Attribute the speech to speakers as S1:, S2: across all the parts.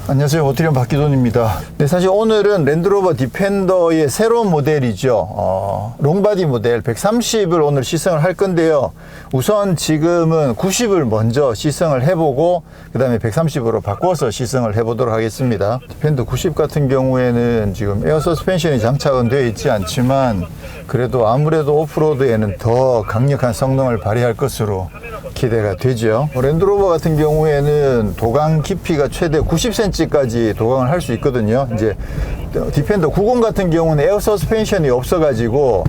S1: 안녕하세요. 오티리온 박기돈입니다. 네, 사실 오늘은 랜드로버 디펜더의 새로운 모델이죠. 롱바디 모델 130을 오늘 시승을 할 건데요. 우선 지금은 90을 먼저 시승을 해보고 그 다음에 130으로 바꿔서 시승을 해보도록 하겠습니다. 디펜더 90 같은 경우에는 지금 에어 서스펜션이 장착은 되어 있지 않지만 그래도 아무래도 오프로드에는 더 강력한 성능을 발휘할 것으로 기대가 되죠. 랜드로버 같은 경우에는 도강 깊이가 최대 90cm까지 도강을 할 수 있거든요. 이제 디펜더 90 같은 경우는 에어 서스펜션이 없어가지고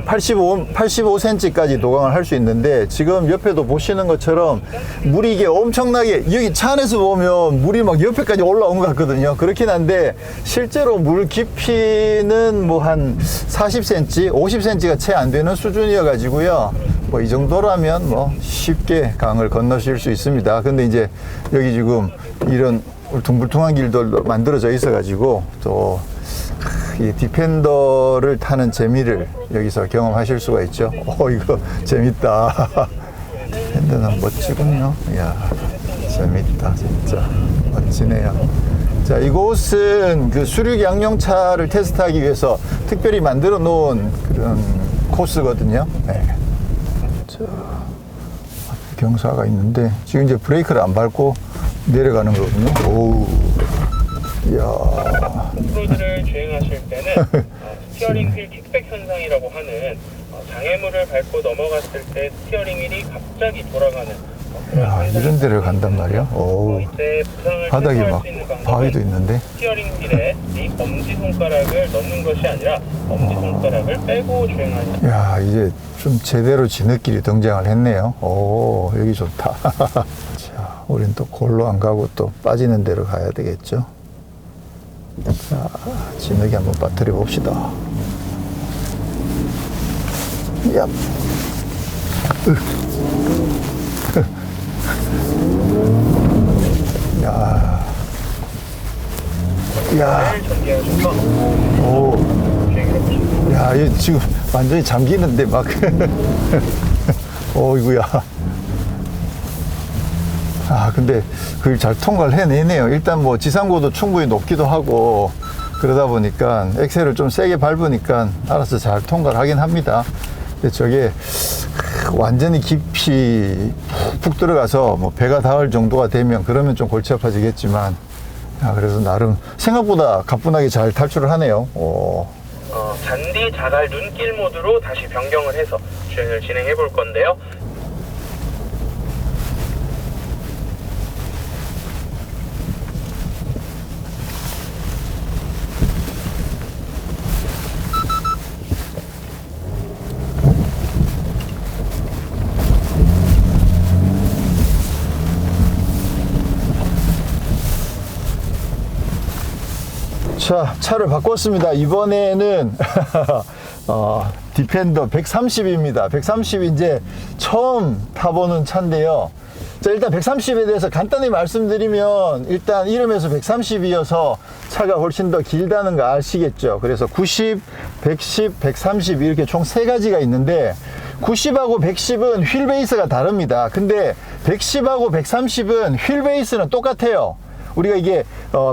S1: 85cm까지 도강을 할 수 있는데 지금 옆에도 보시는 것처럼 물이 이게 엄청나게 여기 차 안에서 보면 물이 막 옆에까지 올라온 것 같거든요. 그렇긴 한데 실제로 물 깊이는 뭐 한 40cm, 50cm가 채 안 되는 수준이어가지고요. 뭐 이 정도라면 뭐 쉽게 강을 건너실 수 있습니다. 근데 이제 여기 지금 이런 울퉁불퉁한 길도 만들어져 있어가지고 또 이 디펜더를 타는 재미를 여기서 경험하실 수가 있죠. 이거 재밌다. 디펜더는 멋지군요. 이야, 재밌다. 진짜 멋지네요. 자, 이곳은 그 수륙 양용차를 테스트하기 위해서 특별히 만들어 놓은 그런 코스거든요. 네. 자, 경사가 있는데 지금 이제 브레이크를 안 밟고 내려가는 거거든요. 오우, 이야.
S2: 오프로드를 주행하실 때는 스티어링 휠 킥백 현상이라고 하는 장애물을 밟고 넘어갔을 때 스티어링 휠이 갑자기 돌아가는
S1: 야, 이런 데를 간단 말이야? 오, 바닥이 막 바위도 있는데.
S2: 스티어링 휠에 이 엄지 손가락을 넣는 것이 아니라 엄지 손가락을 빼고 주행하는.
S1: 야, 이제 좀 제대로 진흙길이 등장을 했네요. 오, 여기 좋다. 자, 우린 또 골로 안 가고 또 빠지는 데로 가야 되겠죠. 자, 진흙이 한번 빠뜨려 봅시다. 야. 야. 야. 오. 야, 얘 지금 완전히 잠기는데 막. 어이구야. 아, 근데 그걸 잘 통과를 해내네요. 일단 뭐 지상고도 충분히 높기도 하고 그러다 보니까 엑셀을 좀 세게 밟으니까 알아서 잘 통과를 하긴 합니다. 근데 저게 완전히 깊이 푹 들어가서 뭐 배가 닿을 정도가 되면 그러면 좀 골치 아파지겠지만 그래서 나름 생각보다 가뿐하게 잘 탈출을 하네요. 오.
S2: 잔디 자갈 눈길 모드로 다시 변경을 해서 주행을 진행해 볼 건데요.
S1: 자, 차를 바꿨습니다. 이번에는 디펜더 130입니다. 130 이제 처음 타보는 차인데요. 자, 일단 130에 대해서 간단히 말씀드리면 일단 이름에서 130이어서 차가 훨씬 더 길다는 거 아시겠죠? 그래서 90, 110, 130 이렇게 총 3가지가 있는데 90하고 110은 휠 베이스가 다릅니다. 근데 110하고 130은 휠 베이스는 똑같아요. 우리가 이게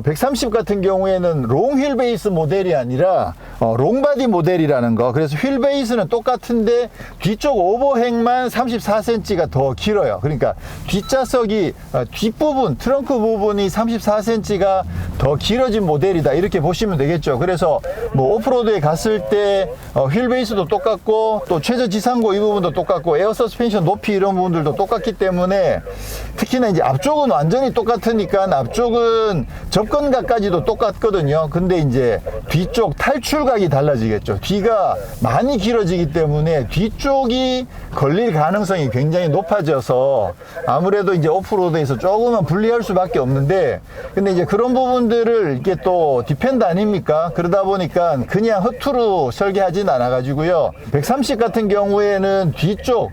S1: 130 같은 경우에는 롱 휠 베이스 모델이 아니라 롱바디 모델이라는 거. 그래서 휠 베이스는 똑같은데 뒤쪽 오버행만 34cm가 더 길어요. 그러니까 뒷좌석이 뒷부분 트렁크 부분이 34cm가 더 길어진 모델이다 이렇게 보시면 되겠죠. 그래서 뭐 오프로드에 갔을 때 휠 베이스도 똑같고 또 최저 지상고 이 부분도 똑같고 에어 서스펜션 높이 이런 부분들도 똑같기 때문에 특히나 이제 앞쪽은 완전히 똑같으니까 앞쪽은 접근각까지도 똑같거든요. 근데 이제 뒤쪽 탈출각이 달라지겠죠. 뒤가 많이 길어지기 때문에 뒤쪽이 걸릴 가능성이 굉장히 높아져서 아무래도 이제 오프로드에서 조금은 불리할 수밖에 없는데 근데 이제 그런 부분들을 이게 또 디펜더 아닙니까? 그러다 보니까 그냥 허투루 설계하진 않아 가지고요. 130 같은 경우에는 뒤쪽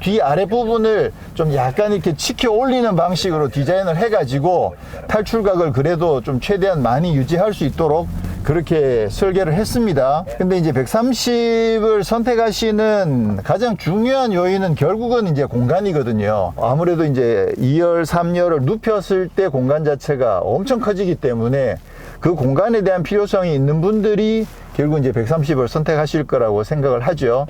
S1: 뒤 아래 부분을 좀 약간 이렇게 치켜 올리는 방식으로 디자인을 해 가지고 탈출각을 그래도 좀 최대한 많이 유지할 수 있도록 그렇게 설계를 했습니다. 근데 이제 130을 선택하시는 가장 중요한 요인은 결국은 이제 공간이거든요. 아무래도 이제 2열, 3열을 눕혔을 때 공간 자체가 엄청 커지기 때문에 그 공간에 대한 필요성이 있는 분들이 결국 이제 130을 선택하실 거라고 생각을 하죠.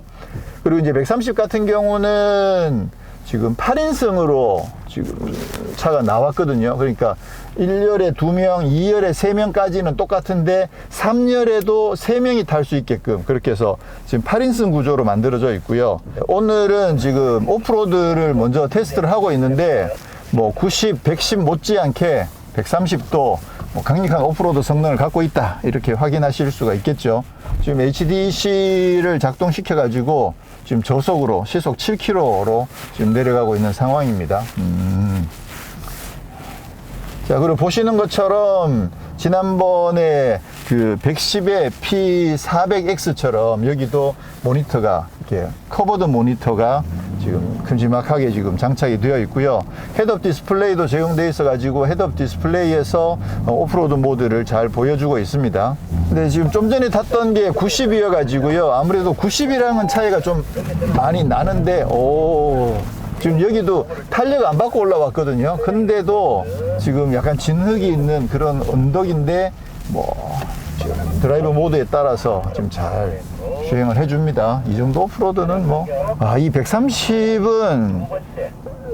S1: 그리고 이제 130 같은 경우는 지금 8인승으로 지금 차가 나왔거든요. 그러니까 1열에 2명, 2열에 3명까지는 똑같은데 3열에도 3명이 탈 수 있게끔 그렇게 해서 지금 8인승 구조로 만들어져 있고요. 오늘은 지금 오프로드를 먼저 테스트를 하고 있는데 뭐 90, 110 못지않게 130도 강력한 오프로드 성능을 갖고 있다 이렇게 확인하실 수가 있겠죠. 지금 HDC를 작동시켜 가지고 지금 저속으로 시속 7km로 지금 내려가고 있는 상황입니다. 자, 그리고 보시는 것처럼 지난번에 그 110의 P400X처럼 여기도 모니터가 이렇게 커버드 모니터가 지금 큼지막하게 지금 장착이 되어 있고요. 헤드업 디스플레이도 적용되어 있어 가지고 헤드업 디스플레이에서 오프로드 모드를 잘 보여주고 있습니다. 근데 지금 좀 전에 탔던 게 90이어 가지고요. 아무래도 90이랑은 차이가 좀 많이 나는데 지금 여기도 탄력 안 받고 올라왔거든요. 근데도 지금 약간 진흙이 있는 그런 언덕인데 지금 드라이브 모드에 따라서 지금 잘 주행을 해줍니다. 이 정도 오프로드는 이 130은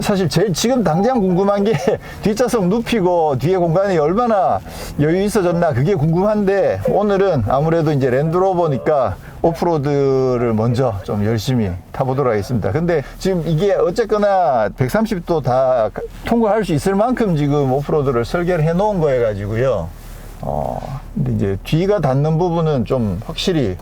S1: 사실 제일 지금 당장 궁금한 게 뒷좌석 눕히고 뒤에 공간이 얼마나 여유 있어졌나 그게 궁금한데 오늘은 아무래도 이제 랜드로버니까 오프로드를 먼저 좀 열심히 타보도록 하겠습니다. 근데 지금 이게 어쨌거나 130도 다 통과할 수 있을 만큼 지금 오프로드를 설계를 해 놓은 거여 가지고요. 근데 이제 뒤가 닿는 부분은 좀 확실히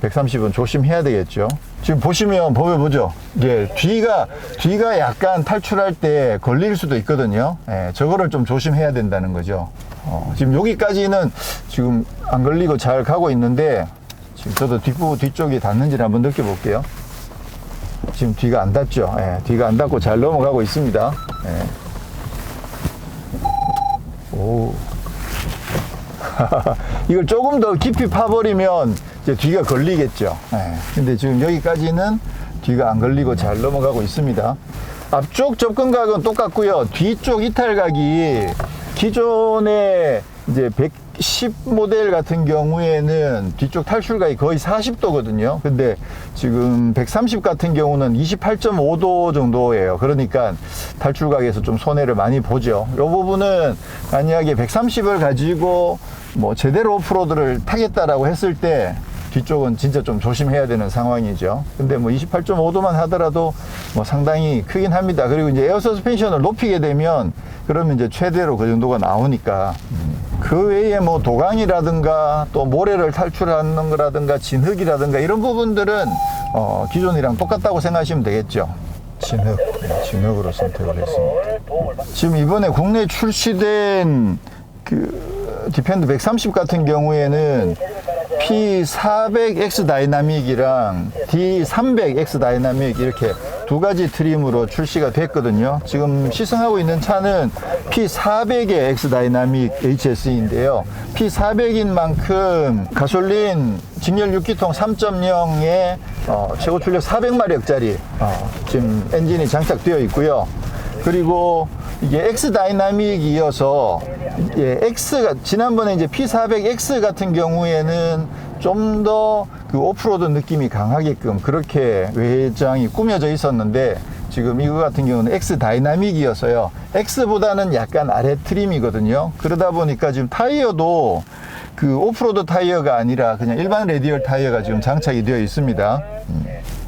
S1: 130은 조심해야 되겠죠. 지금 보여보죠. 이게 뒤가 약간 탈출할 때 걸릴 수도 있거든요. 저거를 좀 조심해야 된다는 거죠. 지금 여기까지는 지금 안 걸리고 잘 가고 있는데 지금 저도 뒤쪽이 닿는지를 한번 느껴볼게요. 지금 뒤가 안 닿죠. 뒤가 안 닿고 잘 넘어가고 있습니다. 오. 이걸 조금 더 깊이 파버리면 이제 뒤가 걸리겠죠. 근데 지금 여기까지는 뒤가 안 걸리고 잘 넘어가고 있습니다. 앞쪽 접근각은 똑같고요. 뒤쪽 이탈각이 기존에 이제 110 모델 같은 경우에는 뒤쪽 탈출각이 거의 40도거든요. 근데 지금 130 같은 경우는 28.5도 정도예요. 그러니까 탈출각에서 좀 손해를 많이 보죠. 이 부분은 만약에 130을 가지고 제대로 오프로드를 타겠다라고 했을 때 뒤쪽은 진짜 좀 조심해야 되는 상황이죠. 근데 28.5도만 하더라도 상당히 크긴 합니다. 그리고 이제 에어 서스펜션을 높이게 되면 그러면 이제 최대로 그 정도가 나오니까 그 외에 도강이라든가 또 모래를 탈출하는 거라든가 진흙이라든가 이런 부분들은 기존이랑 똑같다고 생각하시면 되겠죠. 진흙으로 선택을 했습니다. 지금 이번에 국내 출시된 그 디펜더 130 같은 경우에는 P400X 다이나믹이랑 D300X 다이나믹 이렇게 두 가지 트림으로 출시가 됐거든요. 지금 시승하고 있는 차는 P400의 X 다이나믹 HS인데요. P400인 만큼 가솔린 직렬 6기통 3.0에 최고 출력 400마력짜리 지금 엔진이 장착되어 있고요. 그리고 이게 X 다이나믹이어서 X가 지난번에 이제 P400X 같은 경우에는 좀 더 그 오프로드 느낌이 강하게끔 그렇게 외장이 꾸며져 있었는데 지금 이거 같은 경우는 X 다이나믹이어서요. X보다는 약간 아래 트림이거든요. 그러다 보니까 지금 타이어도 그 오프로드 타이어가 아니라 그냥 일반 레디얼 타이어가 지금 장착이 되어 있습니다.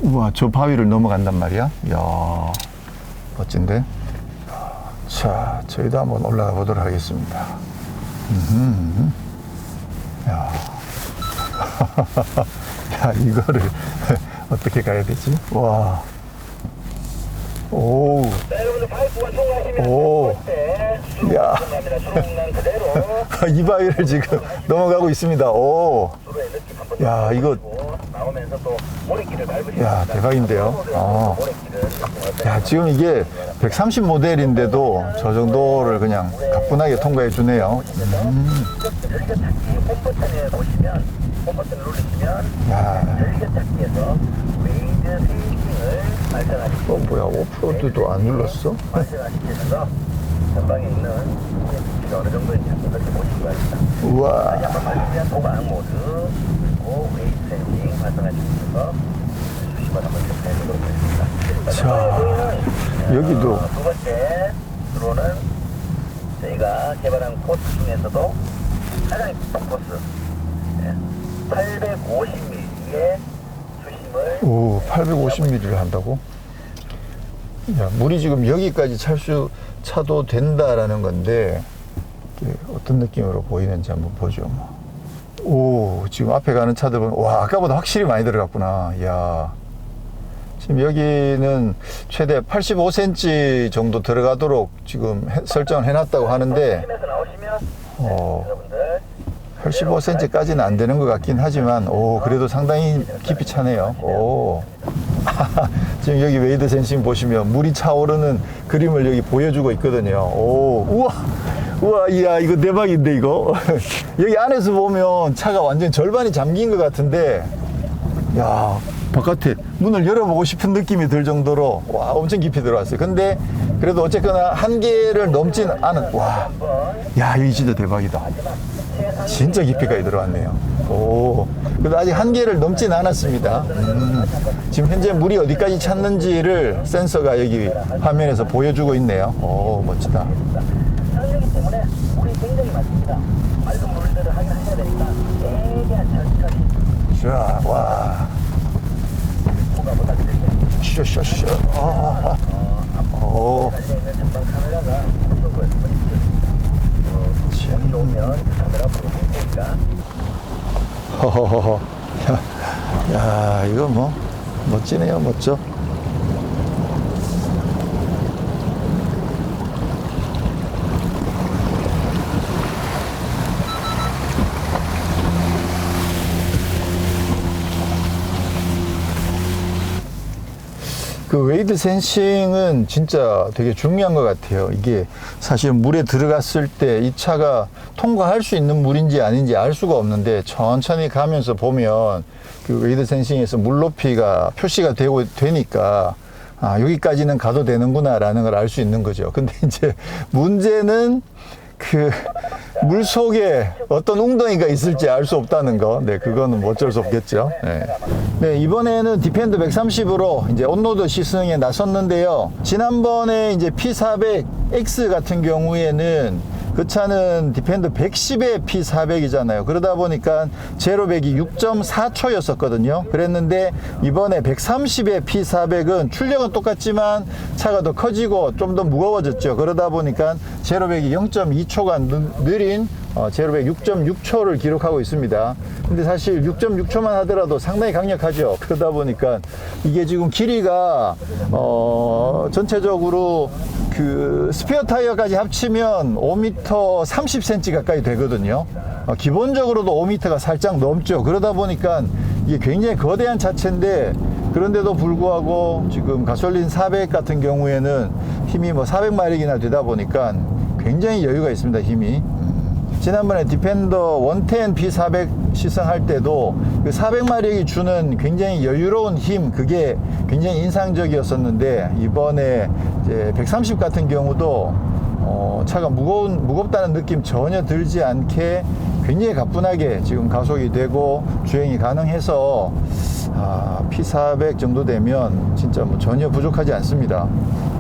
S1: 우와, 저 바위를 넘어간단 말이야. 이야, 멋진데? 자, 저희도 한번 올라가 보도록 하겠습니다. 야. 야, 이거를 어떻게 가야 되지? 와. 오. 오. 야. 이 바위를 지금 넘어가고 있습니다. 오. 야, 이거
S3: 나오면서 또 모래길을 밟으시는
S1: 야, 대박인데요.
S3: 모래길을
S1: 야, 지금 이게 130 모델인데도 저 정도를 그냥 가뿐하게 통과해 주네요.
S3: 즐겨찾기 홈버튼에 보시면 홈버튼을 누르시면
S1: 야,
S3: 즐겨찾기에서 웨이드 세이징을 발전하시고
S1: 뭐야, 오프로드도 안 눌렀어?
S3: 발전하시면서 전방에 있는 기가 어느 정도인지 한번 그렇게 보시기 바랍니다.
S1: 우와.
S3: 한번 말씀드린 도방 모드 그리고 웨이트 세이징 발전하시면서 수십번 한번 체크해 보도록 하겠습니다.
S1: 자, 여기도
S3: 두 번째 드론은 저희가 개발한 코스 중에서도 가장 깊은 코스 850mm의 수심을
S1: 오, 850mm를 한다고? 야, 물이 지금 여기까지 차도 된다라는 건데 이게 어떤 느낌으로 보이는지 한번 보죠. 뭐. 오, 지금 앞에 가는 차들 보면 와, 아까보다 확실히 많이 들어갔구나. 야, 지금 여기는 최대 85cm 정도 들어가도록 지금 설정을 해놨다고 하는데
S3: 팀에서 나오시면 여러분들
S1: 85cm까지는 안 되는 것 같긴 하지만 오, 그래도 상당히 깊이 차네요. 오. 지금 여기 웨이드 센싱 보시면 물이 차오르는 그림을 여기 보여주고 있거든요. 오, 우와, 우와, 이야, 이거 대박인데, 이거. 여기 안에서 보면 차가 완전 절반이 잠긴 것 같은데, 야, 바깥에 문을 열어보고 싶은 느낌이 들 정도로, 와, 엄청 깊이 들어왔어요. 근데 그래도 어쨌거나 한계를 넘진 않은, 와, 야, 이거 진짜 대박이다. 진짜 깊이까지 들어왔네요. 오, 그래도 아직 한계를 넘진 않았습니다. 지금 현재 물이 어디까지 찼는지를 센서가 여기 화면에서 보여주고 있네요. 오, 멋지다.
S3: 상륙이기 때문에 물이 굉장히 많습니다. 맑은 물들을 확인하셔야 되니까 최대한 천천히
S1: 자, 와,
S3: 호가 부탁드리겠습니다.
S1: 쇼쇼쇼. 오,
S3: 달려있는 전방 카메라가 속도를 여기 오면 카메라 앞으로 볼 테니까
S1: 허허허허. 야, 이거 뭐 멋지네요, 멋져. 그 웨이드 센싱은 진짜 되게 중요한 것 같아요. 이게 사실 물에 들어갔을 때 이 차가 통과할 수 있는 물인지 아닌지 알 수가 없는데 천천히 가면서 보면 그 웨이드 센싱에서 물 높이가 표시가 되니까 아, 여기까지는 가도 되는구나 라는 걸 알 수 있는 거죠. 근데 이제 문제는 그 물 속에 어떤 웅덩이가 있을지 알 수 없다는 거. 네, 그거는 뭐 어쩔 수 없겠죠. 네. 네, 이번에는 디펜더 130으로 이제 온로드 시승에 나섰는데요. 지난번에 이제 P400X 같은 경우에는 그 차는 디펜더 110에 P400이잖아요. 그러다 보니까 제로백이 6.4초였었거든요. 그랬는데 이번에 130의 P400은 출력은 똑같지만 차가 더 커지고 좀 더 무거워졌죠. 그러다 보니까 제로백이 0.2초가 느린 제로백 6.6초를 기록하고 있습니다. 근데 사실 6.6초만 하더라도 상당히 강력하죠. 그러다 보니까 이게 지금 길이가 전체적으로 그 스페어 타이어까지 합치면 5m 30cm 가까이 되거든요. 기본적으로도 5m가 살짝 넘죠. 그러다 보니까 이게 굉장히 거대한 차체인데 그런데도 불구하고 지금 가솔린 400 같은 경우에는 힘이 뭐 400마력이나 되다 보니까 굉장히 여유가 있습니다. 힘이. 지난번에 디펜더 110 P400 시승할 때도 그 400마력이 주는 굉장히 여유로운 힘, 그게 굉장히 인상적이었었는데 이번에 이제 130 같은 경우도 차가 무겁다는 느낌 전혀 들지 않게 굉장히 가뿐하게 지금 가속이 되고 주행이 가능해서 P400 정도 되면 진짜 뭐 전혀 부족하지 않습니다.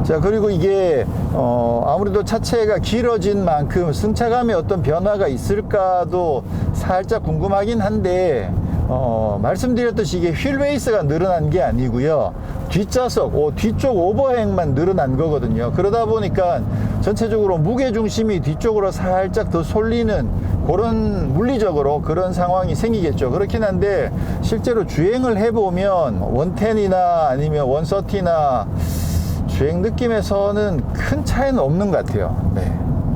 S1: 자, 그리고 이게 아무래도 차체가 길어진 만큼 승차감에 어떤 변화가 있을까도 살짝 궁금하긴 한데 말씀드렸듯이 이게 휠 베이스가 늘어난 게 아니고요. 뒷좌석, 뒤쪽 오버행만 늘어난 거거든요. 그러다 보니까 전체적으로 무게중심이 뒤쪽으로 살짝 더 쏠리는 그런 물리적으로 그런 상황이 생기겠죠. 그렇긴 한데 실제로 주행을 해보면 110이나 아니면 130나 주행 느낌에서는 큰 차이는 없는 것 같아요. 네.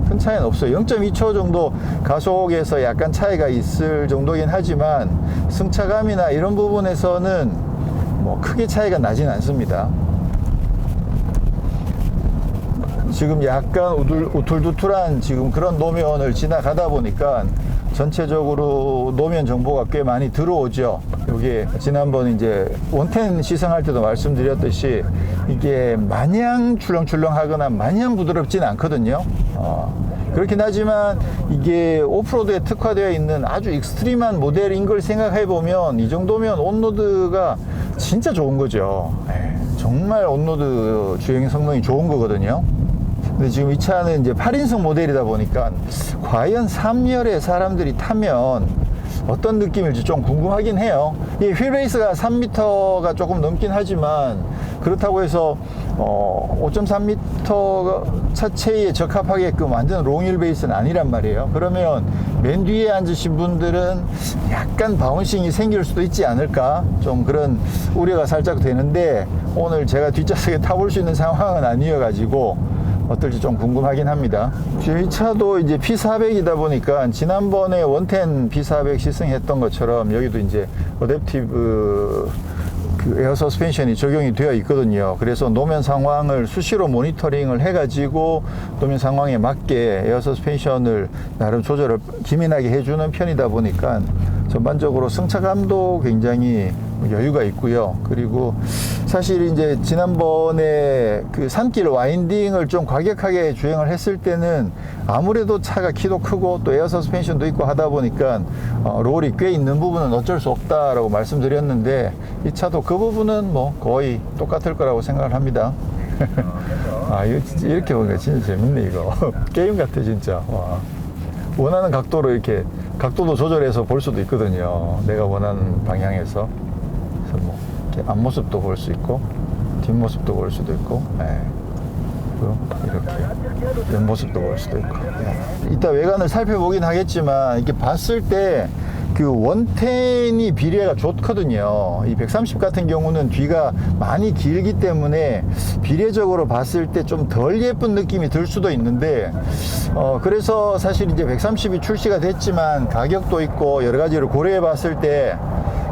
S1: 큰 차이는 없어요. 0.2초 정도 가속에서 약간 차이가 있을 정도긴 하지만 승차감이나 이런 부분에서는 뭐 크게 차이가 나진 않습니다. 지금 약간 우툴두툴한 지금 그런 노면을 지나가다 보니까 전체적으로 노면 정보가 꽤 많이 들어오죠. 이게 지난번 이제 원텐 시승할 때도 말씀드렸듯이 이게 마냥 출렁출렁하거나 마냥 부드럽진 않거든요. 그렇긴 하지만 이게 오프로드에 특화되어 있는 아주 익스트림한 모델인 걸 생각해 보면 이 정도면 온로드가 진짜 좋은 거죠. 정말 온로드 주행 성능이 좋은 거거든요. 근데 지금 이 차는 이제 8인승 모델이다 보니까 과연 3열에 사람들이 타면 어떤 느낌일지 좀 궁금하긴 해요. 이 휠베이스가 3m가 조금 넘긴 하지만 그렇다고 해서 5.3m 차체에 적합하게끔 완전 롱 휠베이스는 아니란 말이에요. 그러면 맨 뒤에 앉으신 분들은 약간 바운싱이 생길 수도 있지 않을까, 좀 그런 우려가 살짝 되는데 오늘 제가 뒷좌석에 타볼 수 있는 상황은 아니어가지고 어떨지 좀 궁금하긴 합니다. 지금 이 차도 이제 P400이다 보니까 지난번에 원텐 P400 시승했던 것처럼 여기도 이제 어댑티브 그 에어 서스펜션이 적용이 되어 있거든요. 그래서 노면 상황을 수시로 모니터링을 해가지고 노면 상황에 맞게 에어 서스펜션을 나름 조절을 기민하게 해주는 편이다 보니까 전반적으로 승차감도 굉장히 여유가 있고요. 그리고 사실 이제 지난번에 그 산길 와인딩을 좀 과격하게 주행을 했을 때는 아무래도 차가 키도 크고 또 에어 서스펜션도 있고 하다 보니까 롤이 꽤 있는 부분은 어쩔 수 없다라고 말씀드렸는데 이 차도 그 부분은 뭐 거의 똑같을 거라고 생각을 합니다. 아, 이거 진짜 이렇게 보니까 진짜 재밌네 이거. 게임 같아 진짜. 와. 원하는 각도로 이렇게 각도도 조절해서 볼 수도 있거든요. 내가 원하는 방향에서. 그래서 뭐 이렇게 앞모습도 볼 수 있고 뒷모습도 볼 수도 있고, 그리고 이렇게 옆모습도 볼 수도 있고. 이따 외관을 살펴보긴 하겠지만 이렇게 봤을 때 그 원텐이 비례가 좋거든요. 이 130 같은 경우는 뒤가 많이 길기 때문에 비례적으로 봤을 때 좀 덜 예쁜 느낌이 들 수도 있는데, 그래서 사실 이제 130이 출시가 됐지만 가격도 있고 여러 가지를 고려해 봤을 때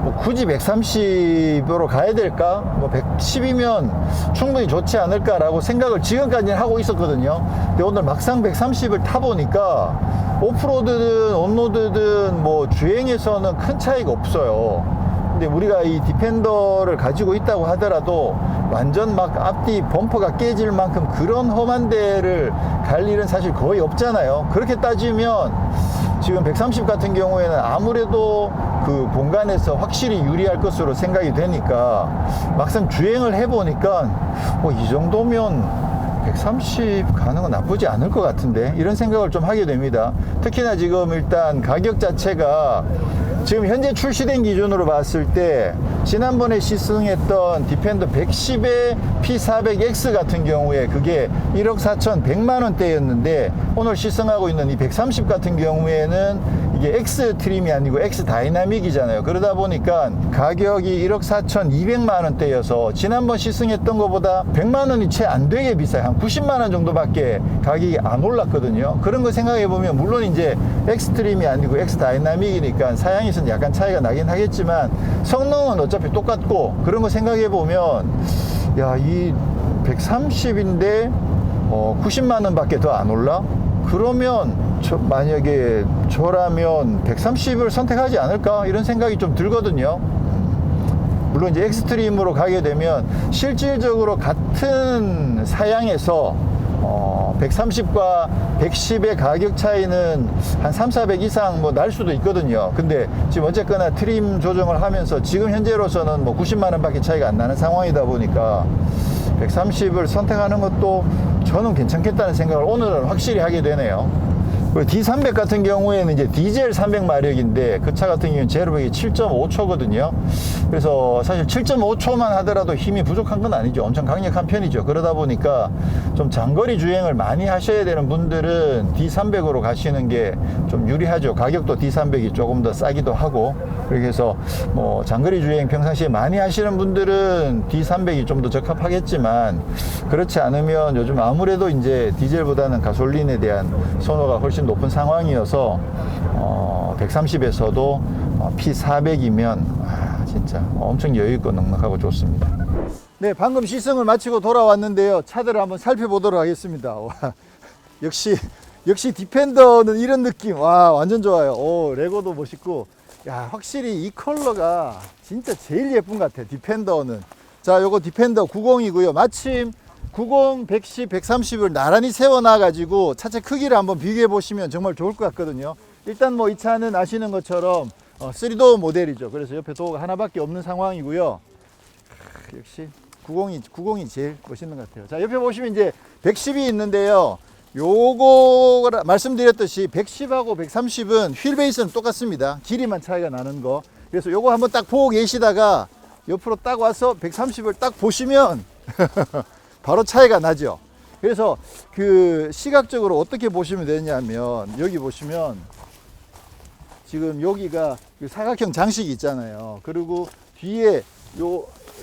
S1: 뭐 굳이 130으로 가야 될까? 뭐 110이면 충분히 좋지 않을까라고 생각을 지금까지는 하고 있었거든요. 근데 오늘 막상 130을 타보니까 오프로드든 온로드든 뭐 주행에서는 큰 차이가 없어요. 근데 우리가 이 디펜더를 가지고 있다고 하더라도 완전 막 앞뒤 범퍼가 깨질 만큼 그런 험한 데를 갈 일은 사실 거의 없잖아요. 그렇게 따지면 지금 130 같은 경우에는 아무래도 그 공간에서 확실히 유리할 것으로 생각이 되니까 막상 주행을 해보니까 이 정도면 130 가는 건 나쁘지 않을 것 같은데, 이런 생각을 좀 하게 됩니다. 특히나 지금 일단 가격 자체가 지금 현재 출시된 기준으로 봤을 때 지난번에 시승했던 디펜더 110의 P400X 같은 경우에 그게 1억 4,100만 원대였는데 오늘 시승하고 있는 이 130 같은 경우에는 이게 X 트림이 아니고 X 다이나믹이잖아요. 그러다 보니까 가격이 1억 4,200만 원대여서 지난번 시승했던 것보다 100만 원이 채 안 되게 비싸요. 한 90만 원 정도밖에 가격이 안 올랐거든요. 그런 거 생각해 보면 물론 이제 X 트림이 아니고 X 다이나믹이니까 사양에서는 약간 차이가 나긴 하겠지만 성능은 어차피 똑같고, 그런 거 생각해 보면 야, 이 130인데 90만 원 밖에 더 안 올라? 그러면 만약에 저라면 130을 선택하지 않을까? 이런 생각이 좀 들거든요. 물론 이제 엑스트림으로 가게 되면 실질적으로 같은 사양에서 130과 110의 가격 차이는 한 3,400 이상 뭐 날 수도 있거든요. 근데 지금 어쨌거나 트림 조정을 하면서 지금 현재로서는 뭐 90만 원 밖에 차이가 안 나는 상황이다 보니까 130을 선택하는 것도 저는 괜찮겠다는 생각을 오늘은 확실히 하게 되네요. 그리고 D300 같은 경우에는 이제 디젤 300마력인데 그 차 같은 경우는 제로백이 7.5초거든요. 그래서 사실 7.5초만 하더라도 힘이 부족한 건 아니죠. 엄청 강력한 편이죠. 그러다 보니까 좀 장거리 주행을 많이 하셔야 되는 분들은 D300으로 가시는 게 좀 유리하죠. 가격도 D300이 조금 더 싸기도 하고. 그렇게 해서 뭐 장거리 주행 평상시에 많이 하시는 분들은 D300이 좀 더 적합하겠지만, 그렇지 않으면 요즘 아무래도 이제 디젤보다는 가솔린에 대한 선호가 훨씬 높은 상황이어서 130에서도 P400이면 진짜 엄청 여유있고 넉넉하고 좋습니다. 네, 방금 시승을 마치고 돌아왔는데요. 차들을 한번 살펴보도록 하겠습니다. 와, 역시 디펜더는 이런 느낌. 와, 완전 좋아요. 오, 레고도 멋있고. 야, 확실히 이 컬러가 진짜 제일 예쁜 것 같아, 디펜더는. 자, 요거 디펜더 90이고요. 마침 90, 110, 130을 나란히 세워놔 가지고 차체 크기를 한번 비교해 보시면 정말 좋을 것 같거든요. 일단 뭐 이 차는 아시는 것처럼 3도어 모델이죠. 그래서 옆에 도어가 하나밖에 없는 상황이고요. 역시 90이 제일 멋있는 것 같아요. 자, 옆에 보시면 이제 110이 있는데요. 요거 말씀드렸듯이 110하고 130은 휠 베이스는 똑같습니다. 길이만 차이가 나는 거. 그래서 요거 한번 딱 보고 계시다가 옆으로 딱 와서 130을 딱 보시면 바로 차이가 나죠. 그래서 그 시각적으로 어떻게 보시면 되냐면, 여기 보시면 지금 여기가 그 사각형 장식이 있잖아요. 그리고 뒤에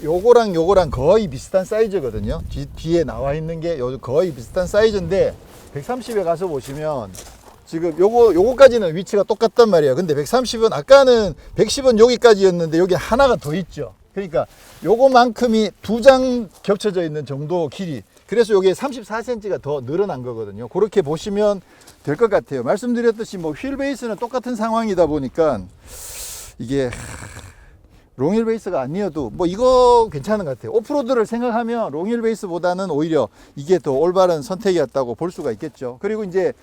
S1: 요거랑 거의 비슷한 사이즈거든요. 뒤에 나와 있는 게 거의 비슷한 사이즈인데 130에 가서 보시면 지금 요거까지는 위치가 똑같단 말이에요. 근데 130은 아까는 110은 여기까지였는데 여기 하나가 더 있죠. 그러니까 요거만큼이 2장 겹쳐져 있는 정도 길이. 그래서 요게 34cm가 더 늘어난 거거든요. 그렇게 보시면 될 것 같아요. 말씀드렸듯이 뭐 휠 베이스는 똑같은 상황이다 보니까 이게 롱휠 베이스가 아니어도 뭐 이거 괜찮은 것 같아요. 오프로드를 생각하면 롱휠 베이스보다는 오히려 이게 더 올바른 선택이었다고 볼 수가 있겠죠. 그리고 이제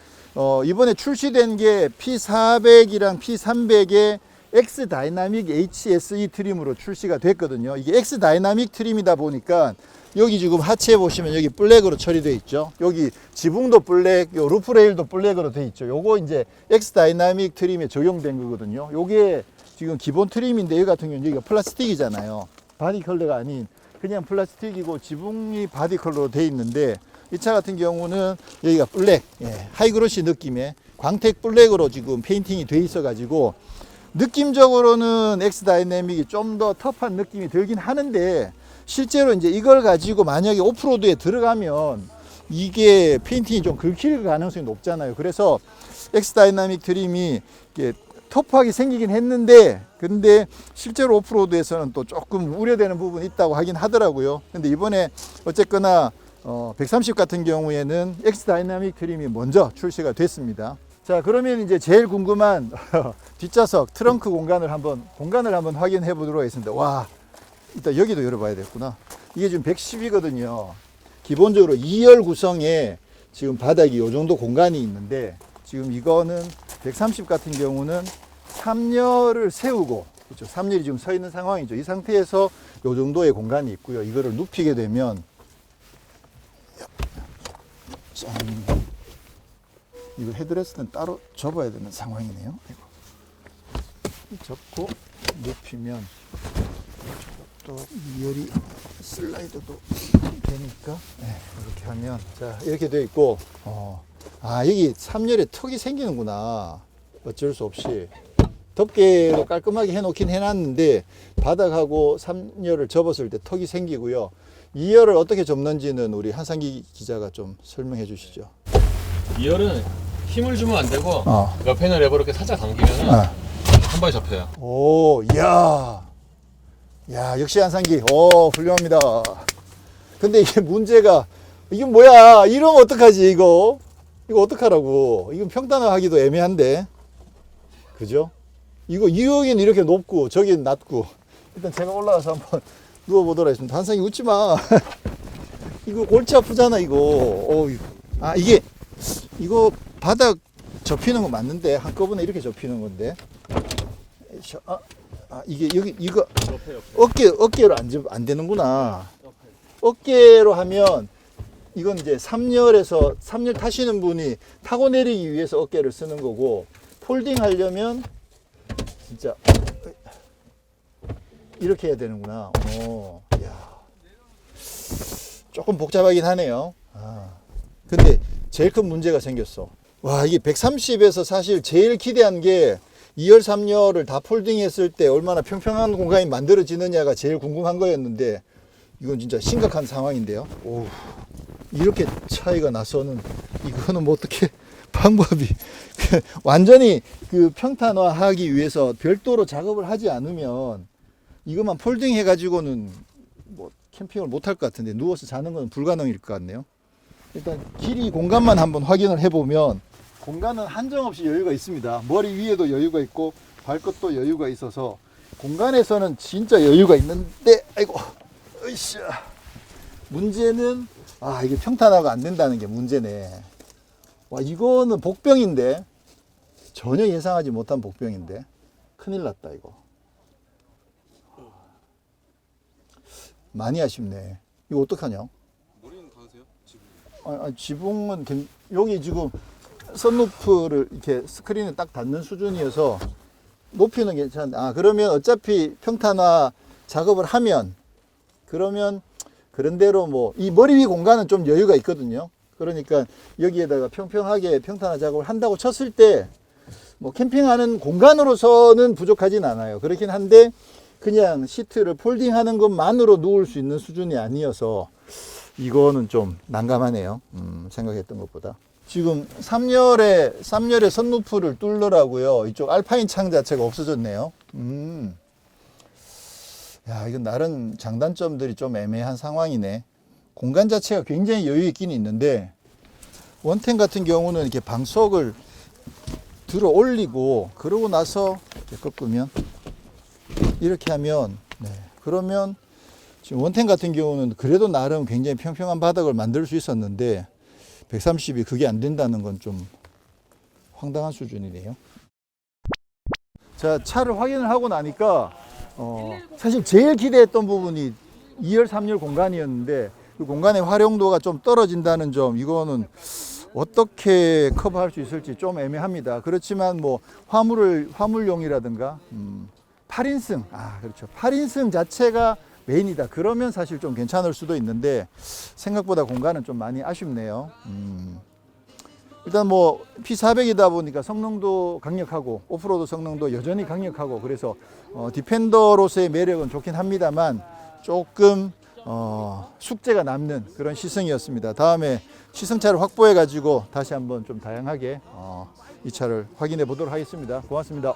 S1: 이번에 출시된 게 P400이랑 P300의 X 다이나믹 HSE 트림으로 출시가 됐거든요. 이게 X 다이나믹 트림이다 보니까 여기 지금 하체에 보시면 여기 블랙으로 처리되어 있죠. 여기 지붕도 블랙, 요 루프 레일도 블랙으로 되어 있죠. 요거 이제 X 다이나믹 트림에 적용된 거거든요. 요게 지금 기본 트림인데 여기 같은 경우는 여기가 플라스틱이잖아요. 바디 컬러가 아닌 그냥 플라스틱이고 지붕이 바디 컬러로 되어 있는데, 이 차 같은 경우는 여기가 블랙, 하이그로시 느낌의 광택 블랙으로 지금 페인팅이 되어 있어 가지고 느낌적으로는 X 다이내믹이 좀 더 터프한 느낌이 들긴 하는데, 실제로 이제 이걸 가지고 만약에 오프로드에 들어가면 이게 페인팅이 좀 긁힐 가능성이 높잖아요. 그래서 X 다이나믹 트림이 이게 터프하게 생기긴 했는데, 근데 실제로 오프로드에서는 또 조금 우려되는 부분이 있다고 하긴 하더라고요. 근데 이번에 어쨌거나 130 같은 경우에는 X 다이나믹 트림이 먼저 출시가 됐습니다. 자, 그러면 이제 제일 궁금한 뒷좌석 트렁크 공간을 한번 확인해 보도록 하겠습니다. 와, 일단 여기도 열어봐야 되겠구나. 이게 지금 110이거든요. 기본적으로 2열 구성에 지금 바닥이 이 정도 공간이 있는데, 지금 이거는 130 같은 경우는 3열을 세우고, 그렇죠, 3열이 지금 서 있는 상황이죠. 이 상태에서 이 정도의 공간이 있고요. 이거를 눕히게 되면 이거 헤드레스트는 따로 접어야 되는 상황이네요. 접고 눕히면 또 2열이 슬라이드도 되니까, 이렇게 하면, 자, 이렇게 되어 있고, 여기 3열에 턱이 생기는구나. 어쩔 수 없이 덮개로 깔끔하게 해놓긴 해놨는데 바닥하고 3열을 접었을 때 턱이 생기고요. 2열을 어떻게 접는지는 우리 한상기 기자가 좀 설명해 주시죠.
S4: 2열은 힘을 주면 안 되고 옆에 있는 레버 이렇게 살짝 당기면 한 번에 접혀요.
S1: 오, 이야, 역시 한상기. 오, 훌륭합니다. 근데 이게 문제가, 이게 뭐야, 이러면 어떡하지, 이거 어떡하라고. 이건 평단화하기도 애매한데, 그죠? 여기는 이렇게 높고 저기는 낮고. 일단 제가 올라가서 한번 누워보도록 하겠습니다. 한상이 웃지 마. 이거 골치 아프잖아, 이거. 이거 바닥 접히는 거 맞는데, 한꺼번에 이렇게 접히는 건데. 이게 이거 어깨로 안 되는구나. 어깨로 하면 이건 이제 3열 타시는 분이 타고 내리기 위해서 어깨를 쓰는 거고, 폴딩 하려면 진짜 이렇게 해야 되는구나. 야, 조금 복잡하긴 하네요. 근데 제일 큰 문제가 생겼어. 와, 이게 130에서 사실 제일 기대한 게 2열, 3열을 다 폴딩했을 때 얼마나 평평한 공간이 만들어지느냐가 제일 궁금한 거였는데, 이건 진짜 심각한 상황인데요. 오, 이렇게 차이가 나서는 이거는 뭐 어떻게 방법이 완전히 그 평탄화하기 위해서 별도로 작업을 하지 않으면 이것만 폴딩 해가지고는 뭐 캠핑을 못 할 것 같은데, 누워서 자는 건 불가능일 것 같네요. 일단 길이 공간만 한번 확인을 해보면 공간은 한정없이 여유가 있습니다. 머리 위에도 여유가 있고 발끝도 여유가 있어서 공간에서는 진짜 여유가 있는데, 아이고, 으쌰. 문제는 이게 평탄화가 안 된다는 게 문제네. 와, 이거는 복병인데, 전혀 예상하지 못한 복병인데 큰일 났다 이거. 많이 아쉽네. 이거 어떡하냐?
S4: 머리는 닿으세요?
S1: 지붕은 여기 지금 선루프를 이렇게 스크린에 딱 닿는 수준이어서 높이는 괜찮은데, 그러면 어차피 평탄화 작업을 하면, 그러면 그런 대로 뭐 이 머리 위 공간은 좀 여유가 있거든요. 그러니까 여기에다가 평평하게 평탄화 작업을 한다고 쳤을 때 뭐 캠핑하는 공간으로서는 부족하진 않아요. 그렇긴 한데 그냥 시트를 폴딩하는 것만으로 누울 수 있는 수준이 아니어서 이거는 좀 난감하네요. 생각했던 것보다. 지금 3열에 선루프를 뚫느라고요, 이쪽 알파인 창 자체가 없어졌네요. 야, 이건 나름 장단점들이 좀 애매한 상황이네. 공간 자체가 굉장히 여유 있긴 있는데, 원텐 같은 경우는 이렇게 방석을 들어 올리고 그러고 나서 이렇게 꺾으면, 이렇게 하면, 그러면 지금 원텐 같은 경우는 그래도 나름 굉장히 평평한 바닥을 만들 수 있었는데 130이 그게 안 된다는 건 좀 황당한 수준이네요. 자, 차를 확인을 하고 나니까 사실 제일 기대했던 부분이 2열, 3열 공간이었는데 그 공간의 활용도가 좀 떨어진다는 점, 이거는 어떻게 커버할 수 있을지 좀 애매합니다. 그렇지만 뭐 화물용이라든가 8인승, 그렇죠. 8인승 자체가 메인이다. 그러면 사실 좀 괜찮을 수도 있는데 생각보다 공간은 좀 많이 아쉽네요. 일단 뭐 P400이다 보니까 성능도 강력하고 오프로드 성능도 여전히 강력하고, 그래서 디펜더로서의 매력은 좋긴 합니다만 조금 숙제가 남는 그런 시승이었습니다. 다음에 시승차를 확보해 가지고 다시 한번 좀 다양하게 이 차를 확인해 보도록 하겠습니다. 고맙습니다.